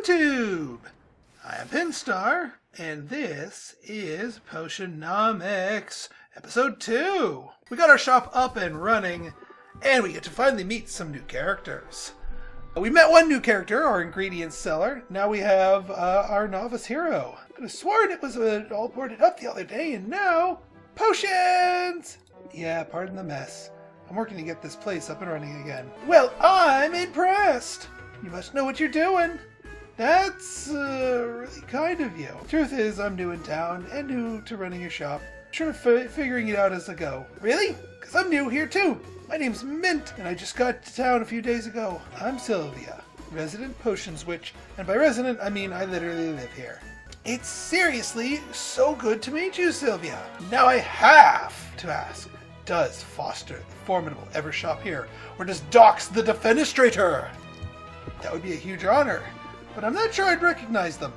YouTube! I am Pinstar, and this is Potionomics, episode 2. We got our shop up and running, and we get to finally meet some new characters. We met one new character, our ingredients seller. Now we have our novice hero. I could have sworn it was all boarded up the other day, and now, potions! Yeah, pardon the mess. I'm working to get this place up and running again. Well, I'm impressed! You must know what you're doing. That's really kind of you. Truth is, I'm new in town and new to running your shop. Sort of figuring it out as I go. Really? Because I'm new here too. My name's Mint, and I just got to town a few days ago. I'm Sylvia, resident potions witch, and by resident, I mean I literally live here. It's seriously so good to meet you, Sylvia. Now I have to ask, does Foster the Formidable ever shop here, or does Dox the Defenestrator? That would be a huge honor, but I'm not sure I'd recognize them.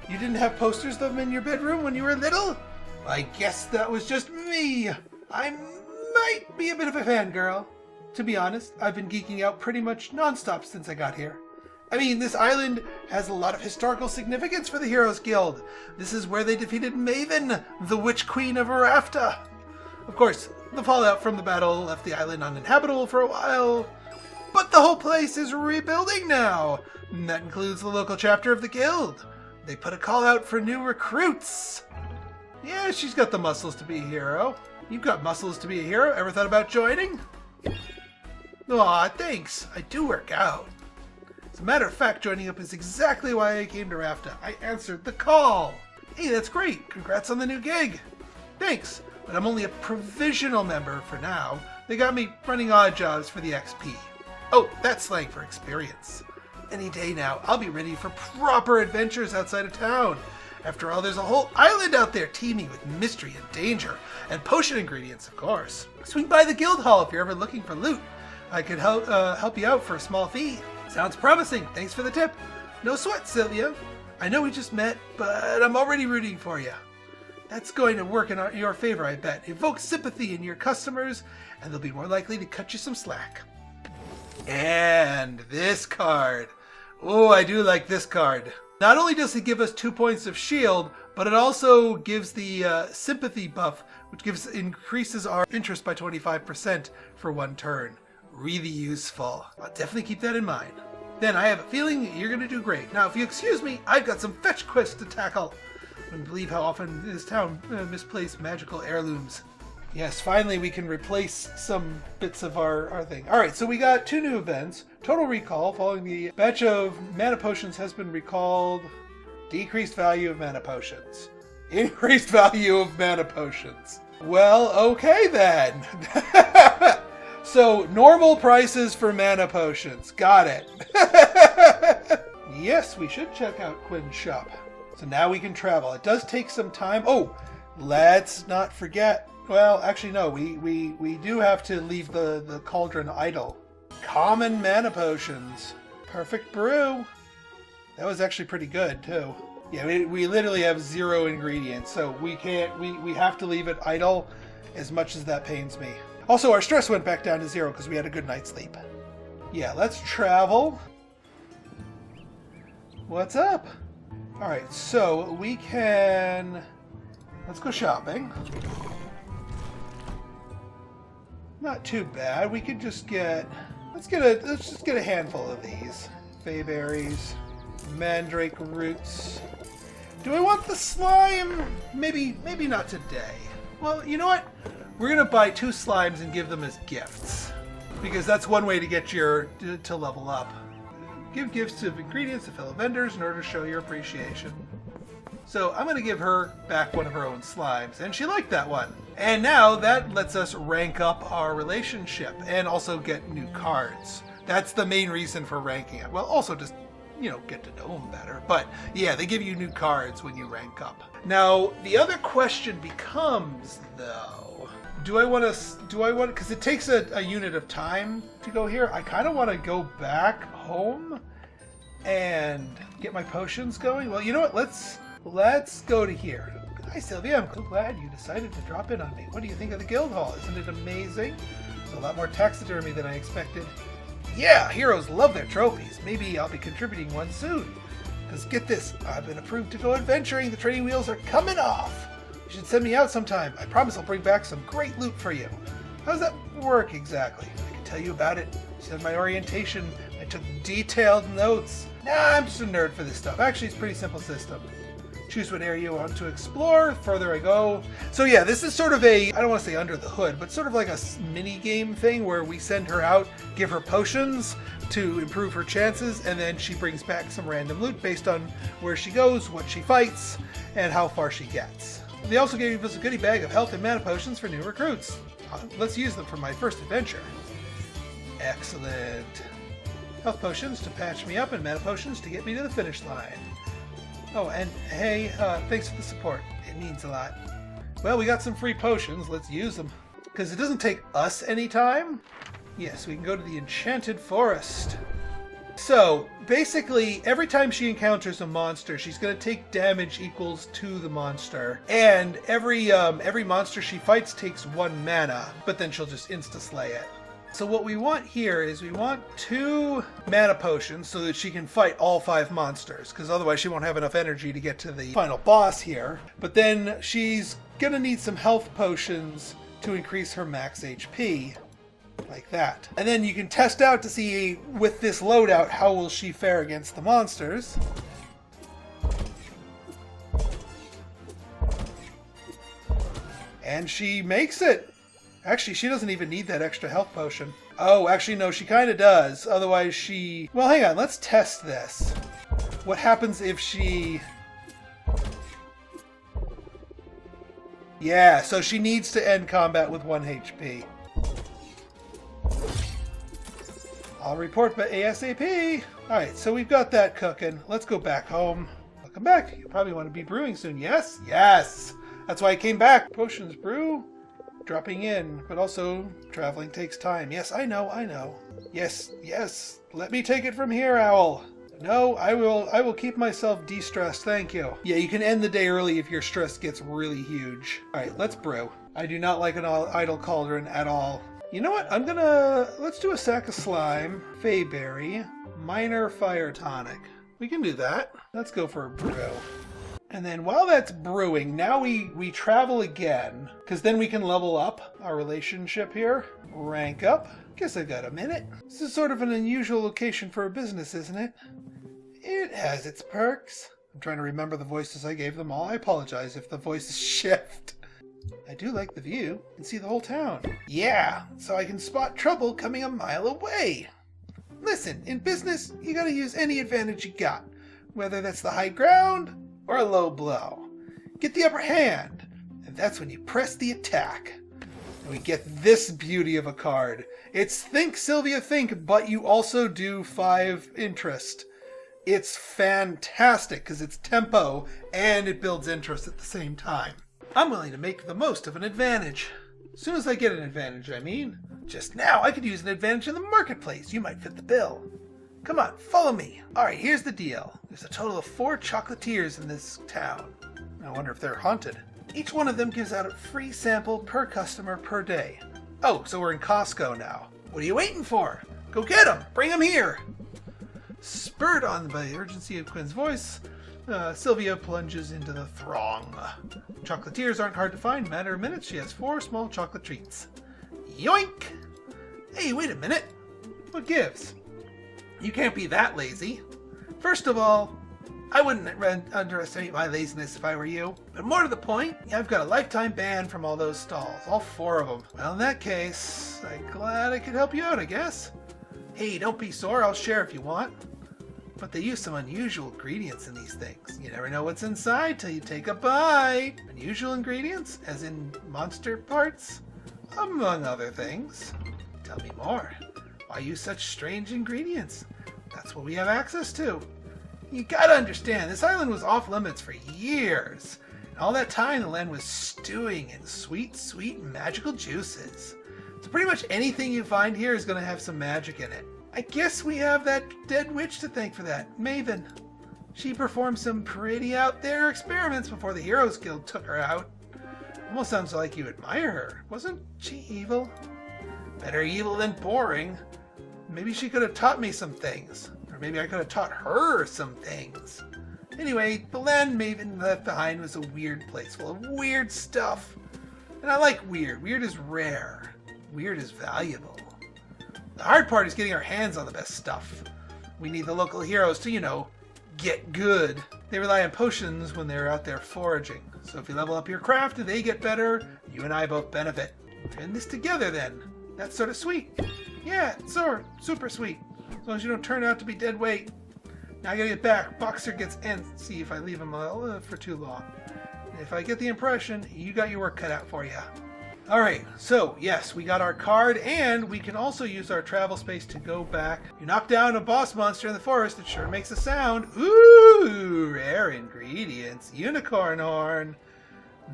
You didn't have posters of them in your bedroom when you were little? I guess that was just me. I might be a bit of a fangirl. To be honest, I've been geeking out pretty much nonstop since I got here. I mean, this island has a lot of historical significance for the Heroes Guild. This is where they defeated Maven, the Witch Queen of Arafta. Of course, the fallout from the battle left the island uninhabitable for a while, but the whole place is rebuilding now. And that includes the local chapter of the guild. They put a call out for new recruits. Yeah, she's got the muscles to be a hero. You've got muscles to be a hero. Ever thought about joining? Aw, thanks. I do work out. As a matter of fact, joining up is exactly why I came to Rafta. I answered the call. Hey, that's great. Congrats on the new gig. Thanks, but I'm only a provisional member for now. They got me running odd jobs for the XP. Oh, that's slang for experience. Any day now, I'll be ready for proper adventures outside of town. After all, there's a whole island out there teeming with mystery and danger, and potion ingredients, of course. Swing by the guild hall if you're ever looking for loot. I could help you out for a small fee. Sounds promising. Thanks for the tip. No sweat, Sylvia. I know we just met, but I'm already rooting for you. That's going to work in your favor, I bet. Evoke sympathy in your customers, and they'll be more likely to cut you some slack. And this card. Oh, I do like this card. Not only does it give us 2 points of shield, but it also gives the sympathy buff, which increases our interest by 25% for 1 turn. Really useful. I'll definitely keep that in mind. Then I have a feeling you're going to do great. Now, if you excuse me, I've got some fetch quests to tackle. I couldn't believe how often this town misplaced magical heirlooms. Yes, finally we can replace some bits of our thing. Alright, so we got 2 new events. Total recall, following the batch of mana potions has been recalled. Decreased value of mana potions. Increased value of mana potions. Well, okay then. So, normal prices for mana potions. Got it. Yes, we should check out Quinn's shop. So now we can travel. It does take some time. Oh, let's not forget. Well, actually, no. We do have to leave the cauldron idle. Common mana potions. Perfect brew. That was actually pretty good, too. Yeah, we literally have 0 ingredients, so we can't. We have to leave it idle, as much as that pains me. Also, our stress went back down to 0 because we had a good night's sleep. Yeah, let's travel. What's up? All right, so we can. Let's go shopping. Not too bad. We could just get. Let's just get a handful of these. Bayberries, mandrake roots. Do I want the slime? Maybe not today. Well, you know what? We're gonna buy 2 slimes and give them as gifts, because that's one way to get to level up. Give gifts of ingredients to fellow vendors in order to show your appreciation. So I'm gonna give her back one of her own slimes, and she liked that one. And now that lets us rank up our relationship and also get new cards. That's the main reason for ranking it. Well, also just, get to know them better. But yeah, they give you new cards when you rank up. Now, the other question becomes, though, do I want, because it takes a unit of time to go here. I kind of want to go back home and get my potions going. Well, you know what? Let's go to here. Hi, Sylvia. I'm so glad you decided to drop in on me. What do you think of the guild hall? Isn't it amazing? There's a lot more taxidermy than I expected. Yeah, heroes love their trophies. Maybe I'll be contributing one soon. Because get this, I've been approved to go adventuring. The training wheels are coming off. You should send me out sometime. I promise I'll bring back some great loot for you. How does that work exactly? I can tell you about it. She said my orientation. I took detailed notes. Nah, I'm just a nerd for this stuff. Actually, it's a pretty simple system. Choose what area you want to explore. The further I go. So yeah, this is sort of a, I don't want to say under the hood, but sort of like a mini game thing where we send her out, give her potions to improve her chances, and then she brings back some random loot based on where she goes, what she fights, and how far she gets. They also gave us a goodie bag of health and mana potions for new recruits. Let's use them for my first adventure. Excellent. Health potions to patch me up and mana potions to get me to the finish line. Oh, and hey, thanks for the support. It means a lot. Well, we got some free potions. Let's use them. Because it doesn't take us any time. Yes, we can go to the Enchanted Forest. So, basically, every time she encounters a monster, she's going to take damage equals to the monster. And every monster she fights takes 1 mana, but then she'll just insta-slay it. So what we want here is we want 2 mana potions so that she can fight all 5 monsters, because otherwise she won't have enough energy to get to the final boss here. But then she's going to need some health potions to increase her max HP. Like that. And then you can test out to see, with this loadout, how will she fare against the monsters. And she makes it! Actually, she doesn't even need that extra health potion. Oh, actually, no, she kind of does. Otherwise, she... Well, hang on, let's test this. What happens if she... Yeah, so she needs to end combat with 1 HP. I'll report by ASAP. Alright, so we've got that cooking. Let's go back home. Welcome back. You probably want to be brewing soon. Yes? Yes! That's why I came back. Potions brew. Dropping in. But also, traveling takes time. Yes, I know. Yes, yes. Let me take it from here, Owl. No, I will keep myself de-stressed. Thank you. Yeah, you can end the day early if your stress gets really huge. Alright, let's brew. I do not like an idle cauldron at all. You know what? Let's do a sack of slime, fayberry, minor fire tonic. We can do that. Let's go for a brew. And then while that's brewing, now we travel again, because then we can level up our relationship here. Rank up. Guess I got a minute. This is sort of an unusual location for a business, isn't it? It has its perks. I'm trying to remember the voices I gave them all. I apologize if the voices shift. I do like the view. I can see the whole town. Yeah, so I can spot trouble coming a mile away. Listen, in business, you gotta use any advantage you got, whether that's the high ground or a low blow. Get the upper hand, and that's when you press the attack. And we get this beauty of a card. It's Think, Sylvia, Think, but you also do 5 interest. It's fantastic because it's tempo and it builds interest at the same time. I'm willing to make the most of an advantage. As soon as I get an advantage, I mean. Just now, I could use an advantage in the marketplace. You might fit the bill. Come on, follow me. Alright, here's the deal. There's a total of 4 chocolatiers in this town. I wonder if they're haunted. Each one of them gives out a free sample per customer per day. Oh, so we're in Costco now. What are you waiting for? Go get them! Bring them here! Spurred on by the urgency of Quinn's voice, Sylvia plunges into the throng. Chocolatiers aren't hard to find. Matter of minutes, she has 4 small chocolate treats. Yoink! Hey, wait a minute. What gives? You can't be that lazy. First of all, I wouldn't underestimate my laziness if I were you. But more to the point, I've got a lifetime ban from all those stalls. All 4 of them. Well, in that case, I'm glad I could help you out, I guess. Hey, don't be sore. I'll share if you want. But they use some unusual ingredients in these things. You never know what's inside till you take a bite. Unusual ingredients? As in monster parts? Among other things. Tell me more. Why use such strange ingredients? That's what we have access to. You gotta understand, this island was off limits for years. And all that time the land was stewing in sweet, sweet magical juices. So pretty much anything you find here is gonna have some magic in it. I guess we have that dead witch to thank for that, Maven. She performed some pretty out there experiments before the Heroes Guild took her out. Almost sounds like you admire her. Wasn't she evil? Better evil than boring. Maybe she could have taught me some things. Or maybe I could have taught her some things. Anyway, the land Maven left behind was a weird place full of weird stuff. And I like weird. Weird is rare. Weird is valuable. The hard part is getting our hands on the best stuff. We need the local heroes to, get good. They rely on potions when they're out there foraging. So if you level up your craft and they get better, you and I both benefit. We're in this together then. That's sort of sweet. Yeah, it's super sweet. As long as you don't turn out to be dead weight. Now I gotta get back. Boxer gets antsy if I leave him for too long. If I get the impression, you got your work cut out for you. Alright, so yes, we got our card, and we can also use our travel space to go back. You knock down a boss monster in the forest, it sure makes a sound. Ooh, rare ingredients. Unicorn horn.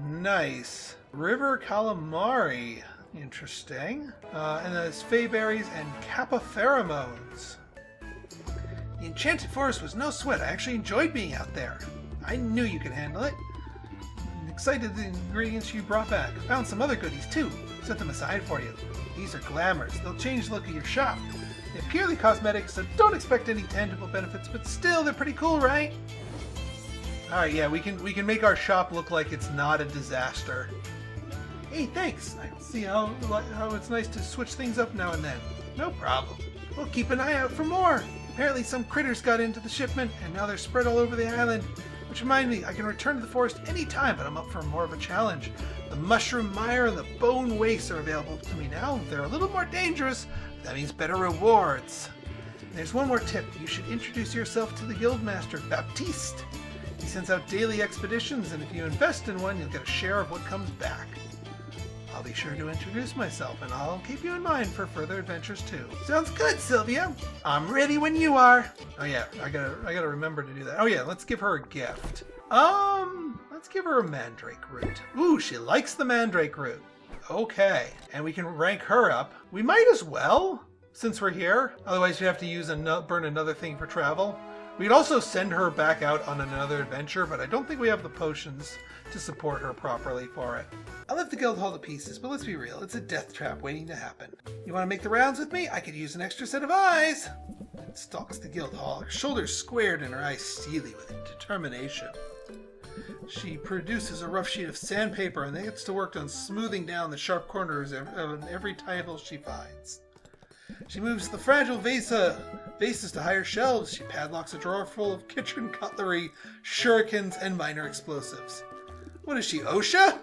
Nice. River calamari. Interesting. And there's fey berries and kappa pheromones. The Enchanted Forest was no sweat. I actually enjoyed being out there. I knew you could handle it. Excited the ingredients you brought back. Found some other goodies too. Set them aside for you. These are glamours. They'll change the look of your shop. They're purely cosmetic, so don't expect any tangible benefits, but still, they're pretty cool, right? Alright, yeah, we can make our shop look like it's not a disaster. Hey, thanks. I see how it's nice to switch things up now and then. No problem. We'll keep an eye out for more. Apparently some critters got into the shipment, and now they're spread all over the island. Which reminds me, I can return to the forest anytime, but I'm up for more of a challenge. The mushroom mire and the bone waste are available to me now. They're a little more dangerous, but that means better rewards. And there's one more tip. You should introduce yourself to the guildmaster, Baptiste. He sends out daily expeditions, and if you invest in one, you'll get a share of what comes back. I'll be sure to introduce myself, and I'll keep you in mind for further adventures too. Sounds good, Sylvia. I'm ready when you are. Oh yeah, I gotta remember to do that. Oh yeah, let's give her a gift. Let's give her a mandrake root. Ooh, she likes the mandrake root. Okay, and we can rank her up. We might as well, since we're here. Otherwise, you have to use burn another thing for travel. We'd also send her back out on another adventure, but I don't think we have the potions to support her properly for it. I left the guild hall to pieces, but let's be real, it's a death trap waiting to happen. You want to make the rounds with me? I could use an extra set of eyes. And stalks the guild hall, her shoulders squared and her eyes steely with determination. She produces a rough sheet of sandpaper and then gets to work on smoothing down the sharp corners of every title she finds. She moves the fragile vases to higher shelves. She padlocks a drawer full of kitchen cutlery, shurikens, and minor explosives. What is she, OSHA?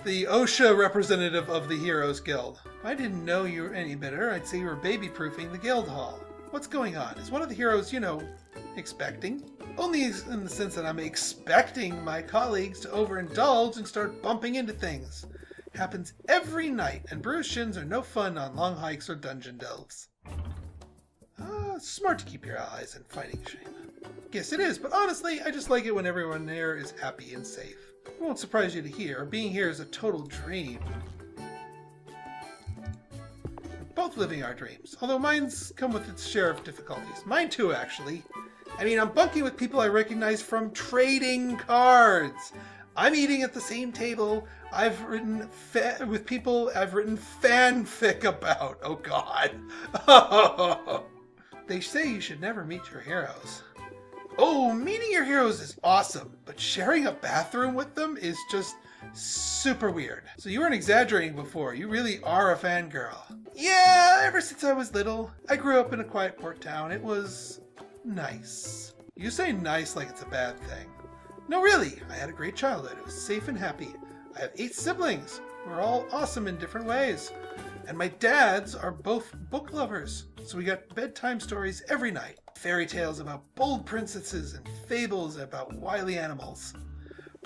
The OSHA representative of the Heroes Guild. If I didn't know you were any better, I'd say you were baby-proofing the guild hall. What's going on? Is one of the heroes, expecting? Only in the sense that I'm expecting my colleagues to overindulge and start bumping into things. Happens every night, and bruised shins are no fun on long hikes or dungeon delves. Smart to keep your allies in fighting shape. Guess it is, but honestly, I just like it when everyone there is happy and safe. It won't surprise you to hear, being here is a total dream. We're both living our dreams, although mine's come with its share of difficulties. Mine too, actually. I mean, I'm bunking with people I recognize from trading cards. I'm eating at the same table with people I've written fanfic about. Oh, God. They say you should never meet your heroes. Oh, meeting your heroes is awesome, but sharing a bathroom with them is just super weird. So you weren't exaggerating before. You really are a fangirl. Yeah, ever since I was little. I grew up in a quiet port town. It was nice. You say nice like it's a bad thing. No, really. I had a great childhood. It was safe and happy. I have 8 siblings. We're all awesome in different ways. And my dads are both book lovers. So we got bedtime stories every night. Fairy tales about bold princesses and fables about wily animals.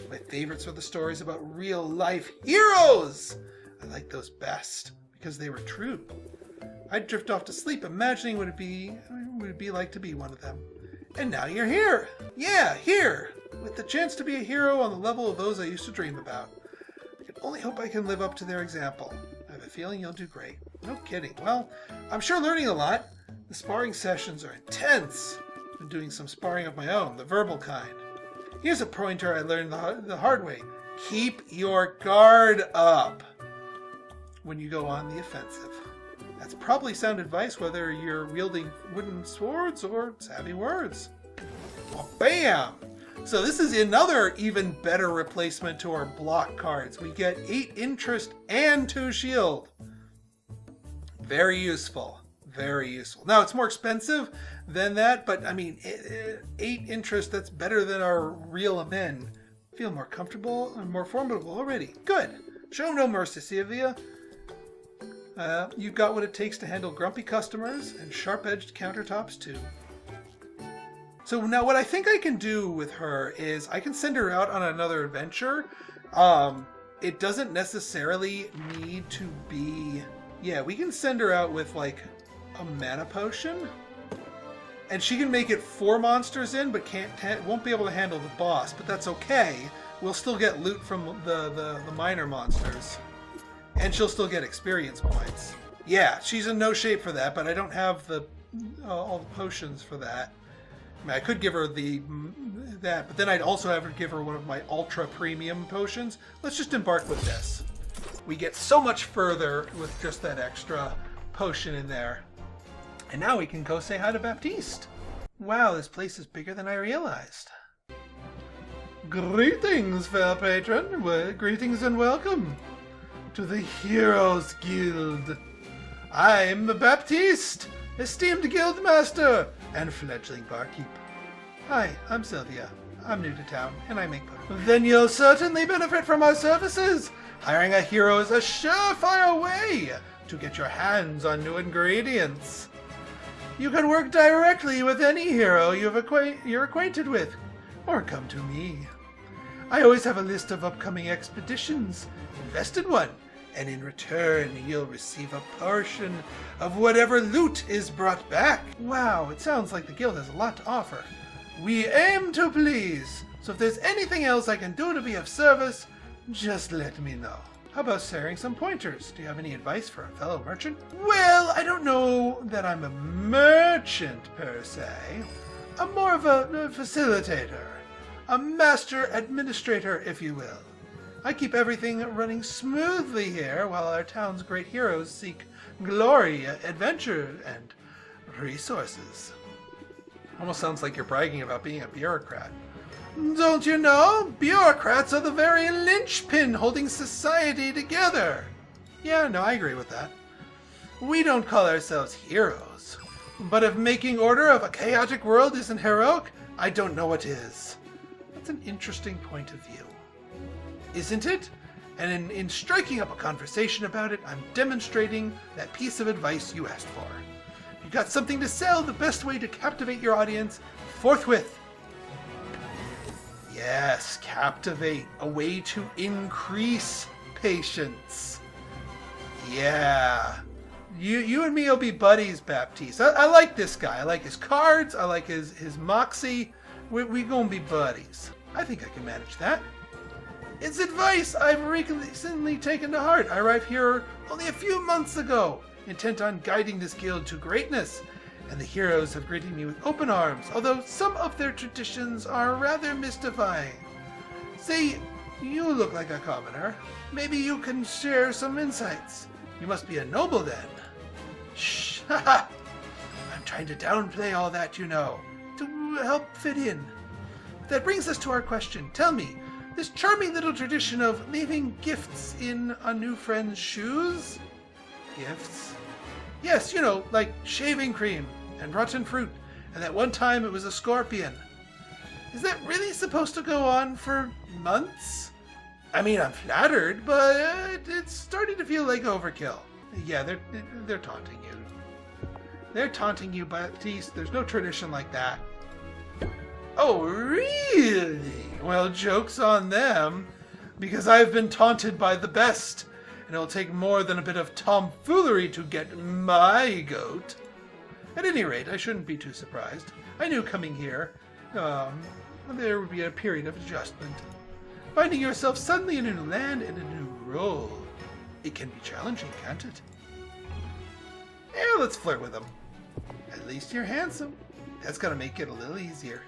My favorites were the stories about real-life heroes. I liked those best because they were true. I'd drift off to sleep imagining what it would be like to be one of them. And now you're here. Yeah, here. With the chance to be a hero on the level of those I used to dream about. I can only hope I can live up to their example. I have a feeling you'll do great. No kidding. Well, I'm sure learning a lot. The sparring sessions are intense. I've been doing some sparring of my own, the verbal kind. Here's a pointer I learned the hard way. Keep your guard up when you go on the offensive. That's probably sound advice whether you're wielding wooden swords or savvy words. Well, bam! So this is another even better replacement to our block cards. We get 8 interest and 2 shield. Very useful. Very useful. Now, it's more expensive than that, but I mean, 8 interest, that's better than our real men. Feel more comfortable and more formidable already. Good. Show no mercy, Sylvia. You've got what it takes to handle grumpy customers and sharp-edged countertops, too. So now what I think I can do with her is I can send her out on another adventure. It doesn't necessarily need to be... Yeah, we can send her out with, like, a mana potion. And she can make it 4 monsters in, but won't be able to handle the boss. But that's okay. We'll still get loot from the minor monsters. And she'll still get experience points. Yeah, she's in no shape for that, but I don't have all the potions for that. I mean, I could give her that, but then I'd also have to give her one of my ultra premium potions. Let's just embark with this. We get so much further with just that extra potion in there. And now we can go say hi to Baptiste. Wow, this place is bigger than I realized. Greetings, fair patron. Greetings and welcome to the Heroes Guild. I'm Baptiste, esteemed guildmaster and fledgling barkeep. Hi, I'm Sylvia. I'm new to town, and I make potions. Then you'll certainly benefit from our services. Hiring a hero is a surefire way to get your hands on new ingredients. You can work directly with any hero you're acquainted with, or come to me. I always have a list of upcoming expeditions. Invest in one, and in return you'll receive a portion of whatever loot is brought back. Wow, it sounds like the guild has a lot to offer. We aim to please, so if there's anything else I can do to be of service, just let me know. How about sharing some pointers? Do you have any advice for a fellow merchant? Well, I don't know that I'm a merchant per se. I'm more of a facilitator, a master administrator, if you will. I keep everything running smoothly here while our town's great heroes seek glory, adventure, and resources. Almost sounds like you're bragging about being a bureaucrat. Don't you know? Bureaucrats are the very linchpin holding society together. Yeah, no, I agree with that. We don't call ourselves heroes. But if making order of a chaotic world isn't heroic, I don't know what is. That's an interesting point of view. Isn't it? And in striking up a conversation about it, I'm demonstrating that piece of advice you asked for. If you got something to sell, the best way to captivate your audience, forthwith. Yes, captivate, a way to increase patience. Yeah. You and me will be buddies, Baptiste. I like this guy. I like his cards. I like his moxie. We gonna be buddies. I think I can manage that. It's advice I've recently taken to heart. I arrived here only a few months ago, intent on guiding this guild to greatness. And the heroes have greeted me with open arms, although some of their traditions are rather mystifying. See, you look like a commoner. Maybe you can share some insights. You must be a noble then. Shh, haha. I'm trying to downplay all that, you know, to help fit in. That brings us to our question. Tell me, this charming little tradition of leaving gifts in a new friend's shoes? Gifts? Yes, you know, like shaving cream and rotten fruit, and that one time it was a scorpion. Is that really supposed to go on for months? I mean, I'm flattered, but it's starting to feel like overkill. Yeah, they're taunting you. They're taunting you, Baptiste. There's no tradition like that. Oh, really? Well, joke's on them, because I've been taunted by the best. And it'll take more than a bit of tomfoolery to get my goat. At any rate, I shouldn't be too surprised. I knew coming here, there would be a period of adjustment. Finding yourself suddenly in a new land and a new role. It can be challenging, can't it? Yeah, let's flirt with him. At least you're handsome. That's gotta make it a little easier.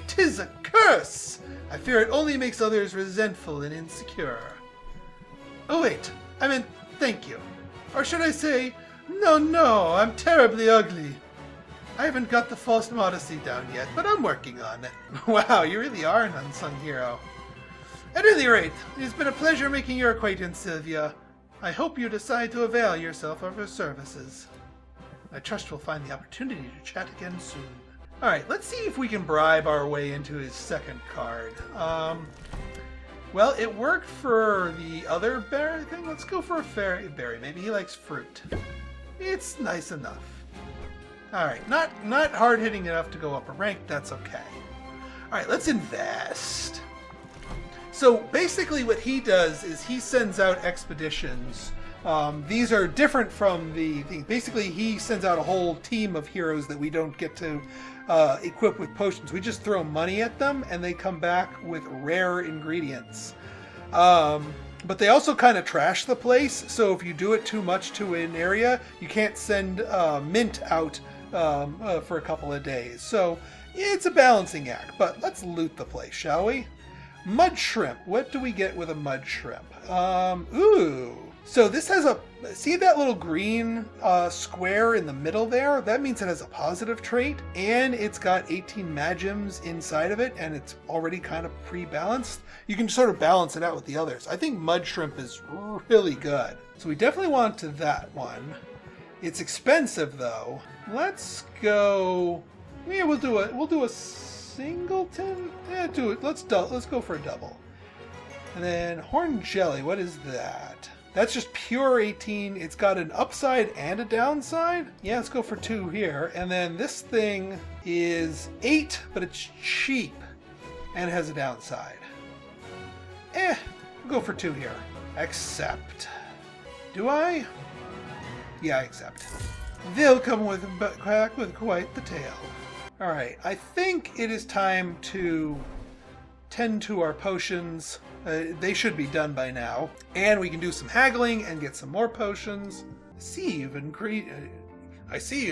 'Tis a curse! I fear it only makes others resentful and insecure. Oh wait, I meant thank you. Or should I say, no, I'm terribly ugly. I haven't got the false modesty down yet, but I'm working on it. Wow, you really are an unsung hero. At any rate, it has been a pleasure making your acquaintance, Sylvia. I hope you decide to avail yourself of her services. I trust we'll find the opportunity to chat again soon. Alright, let's see if we can bribe our way into his second card. Well, it worked for the other berry thing. Let's go for a fairy berry. Maybe he likes fruit. It's nice enough. Alright, not hard-hitting enough to go up a rank. That's okay. Alright, let's invest. So basically what he does is he sends out expeditions. These are different from the thing. Basically, he sends out a whole team of heroes that we don't get to equip with potions. We just throw money at them, and they come back with rare ingredients. But they also kind of trash the place, so if you do it too much to an area, you can't send mint out for a couple of days. So it's a balancing act, but let's loot the place, shall we? Mud shrimp. What do we get with a mud shrimp? Ooh. So this has a, see that little green square in the middle there? That means it has a positive trait, and it's got 18 magims inside of it, and it's already kind of pre-balanced. You can sort of balance it out with the others. I think mud shrimp is really good. So we definitely want to that one. It's expensive though. Let's go, yeah, we'll do a singleton. Yeah, do it. Let's go for a double. And then horn jelly, what is that? That's just pure 18. It's got an upside and a downside. Yeah, let's go for 2 here. And then this thing is 8, but it's cheap and has a downside. We'll go for 2 here. Accept. Do I? Yeah, I accept. They'll come back with quite the tale. All right, I think it is time to tend to our potions. They should be done by now. And we can do some haggling and get some more potions. I see you've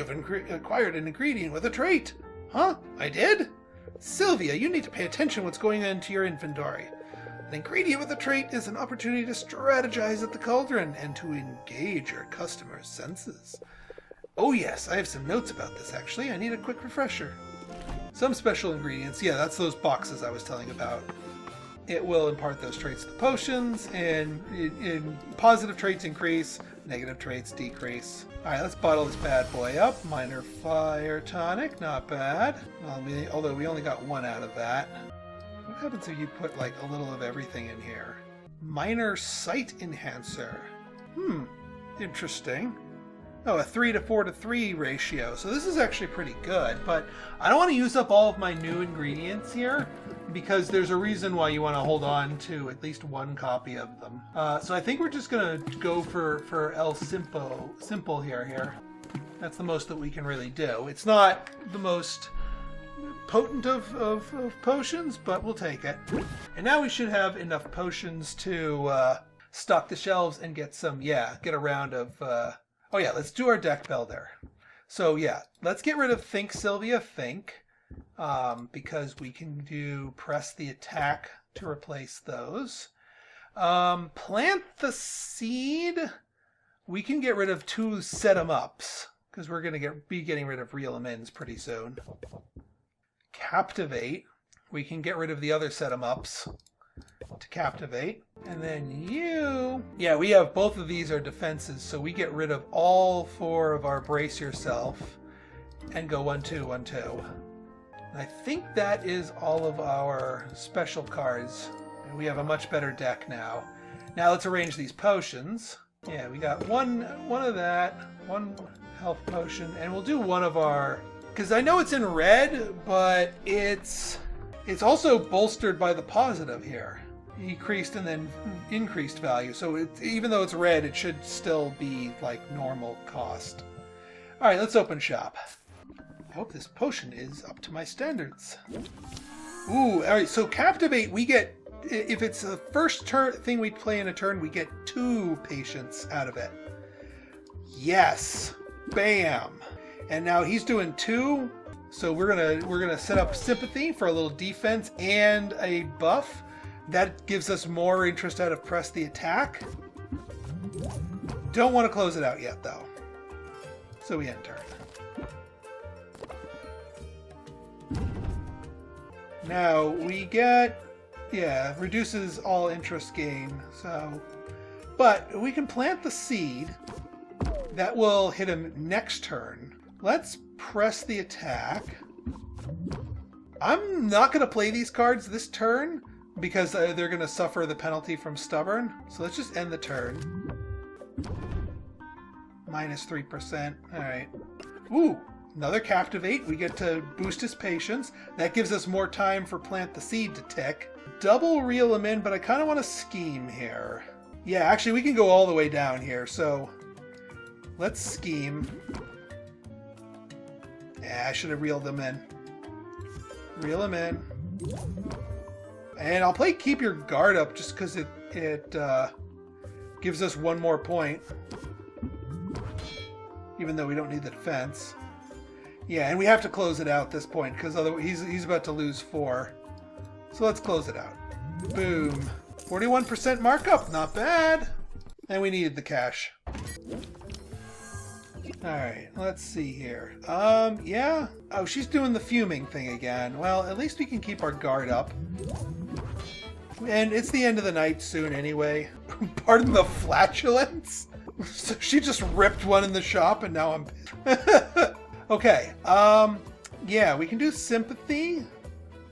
acquired an ingredient with a trait. Huh? I did? Sylvia, you need to pay attention to what's going into your inventory. An ingredient with a trait is an opportunity to strategize at the cauldron and to engage your customers' senses. Oh yes, I have some notes about this actually. I need a quick refresher. Some special ingredients. Yeah, that's those boxes I was telling about. It will impart those traits to the potions, and in positive traits increase, negative traits decrease. Alright, let's bottle this bad boy up. Minor fire tonic, not bad. Well, although we only got 1 out of that. What happens if you put like a little of everything in here? Minor sight enhancer. Interesting. Oh, a 3 to 4 to 3 ratio. So this is actually pretty good, but I don't want to use up all of my new ingredients here because there's a reason why you want to hold on to at least 1 copy of them. So I think we're just going to go for El Simple here. That's the most that we can really do. It's not the most potent of potions, but we'll take it. And now we should have enough potions to stock the shelves and get some, get a round of... oh yeah, let's do our deck builder. So yeah, let's get rid of Think Sylvia, Think, because we can do press the attack to replace those. Plant the seed. We can get rid of 2 set 'em ups because we're going to be getting rid of reel 'em ins pretty soon. Captivate. We can get rid of the other set 'em ups to captivate. And then you... Yeah, we have both of these are defenses, so we get rid of all 4 of our brace yourself and go 1-2, 1-2. And I think that is all of our special cards. And we have a much better deck now. Now let's arrange these potions. Yeah, we got one of that, 1 health potion, and we'll do 1 of our... Because I know it's in red, but it's also bolstered by the positive here. Decreased and then increased value. So even though it's red, it should still be like normal cost. All right, let's open shop. I hope this potion is up to my standards. Ooh, all right, so Captivate, we get, if it's the first thing we play in a turn, we get 2 patience out of it. Yes, bam. And now he's doing 2, so we're gonna set up Sympathy for a little defense and a buff. That gives us more interest out of press the attack. Don't want to close it out yet though. So we end turn. Now we get, yeah, reduces all interest gain. So, but we can plant the seed. That will hit him next turn. Let's press the attack. I'm not going to play these cards this turn because they're going to suffer the penalty from stubborn. So let's just end the turn. Minus 3%. All right. Ooh, another Captivate. We get to boost his patience. That gives us more time for Plant the Seed to tick. Double reel him in, but I kind of want to scheme here. Yeah, actually, we can go all the way down here. So let's scheme. Yeah, I should have reeled him in. Reel him in. And I'll play Keep Your Guard Up just because it gives us one more point. Even though we don't need the defense. Yeah, and we have to close it out at this point because otherwise he's about to lose 4. So let's close it out. Boom. 41% markup. Not bad. And we needed the cash. Alright, let's see here. Yeah. Oh, she's doing the fuming thing again. Well, at least we can keep our guard up. And it's the end of the night soon anyway. Pardon the flatulence? So she just ripped one in the shop and now I'm... Okay, yeah, we can do sympathy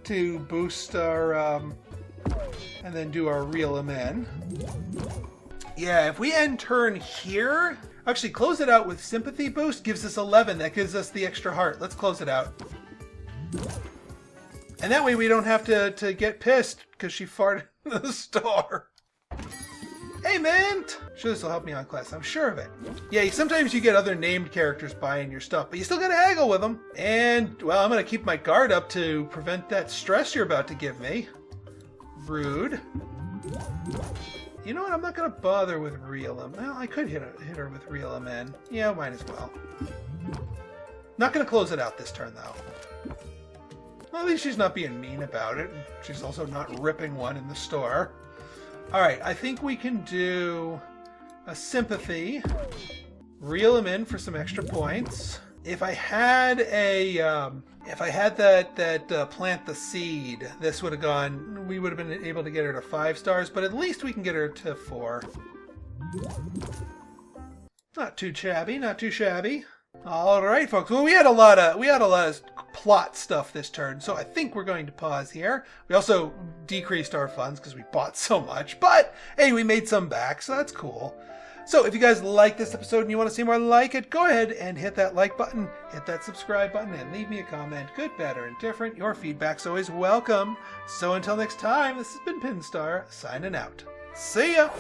to boost our, and then do our reel him in. Yeah, if we end turn here... Actually, close it out with sympathy boost gives us 11. That gives us the extra heart. Let's close it out. And that way we don't have to get pissed because she farted in the store. Hey, Mint! Sure, this will help me on class. I'm sure of it. Yeah, sometimes you get other named characters buying your stuff, but you still gotta haggle with them. And, well, I'm gonna keep my guard up to prevent that stress you're about to give me. Rude. You know what? I'm not gonna bother with reel him. Well, I could hit her with reel him in. Yeah, might as well. Not gonna close it out this turn, though. Well, at least she's not being mean about it. She's also not ripping one in the store. Alright, I think we can do a sympathy. Reel him in for some extra points. If I had that plant the seed, this would have gone, we would have been able to get her to 5 stars, but at least we can get her to 4. Not too shabby, not too shabby. Alright, folks. Well, we had a lot of plot stuff this turn, so I think we're going to pause here. We also decreased our funds because we bought so much, but hey, we made some back, so that's cool. So if you guys like this episode and you want to see more like it, go ahead and hit that like button, hit that subscribe button, and leave me a comment. Good, bad, or indifferent. Your feedback's always welcome. So until next time, this has been Pinstar, signing out. See ya!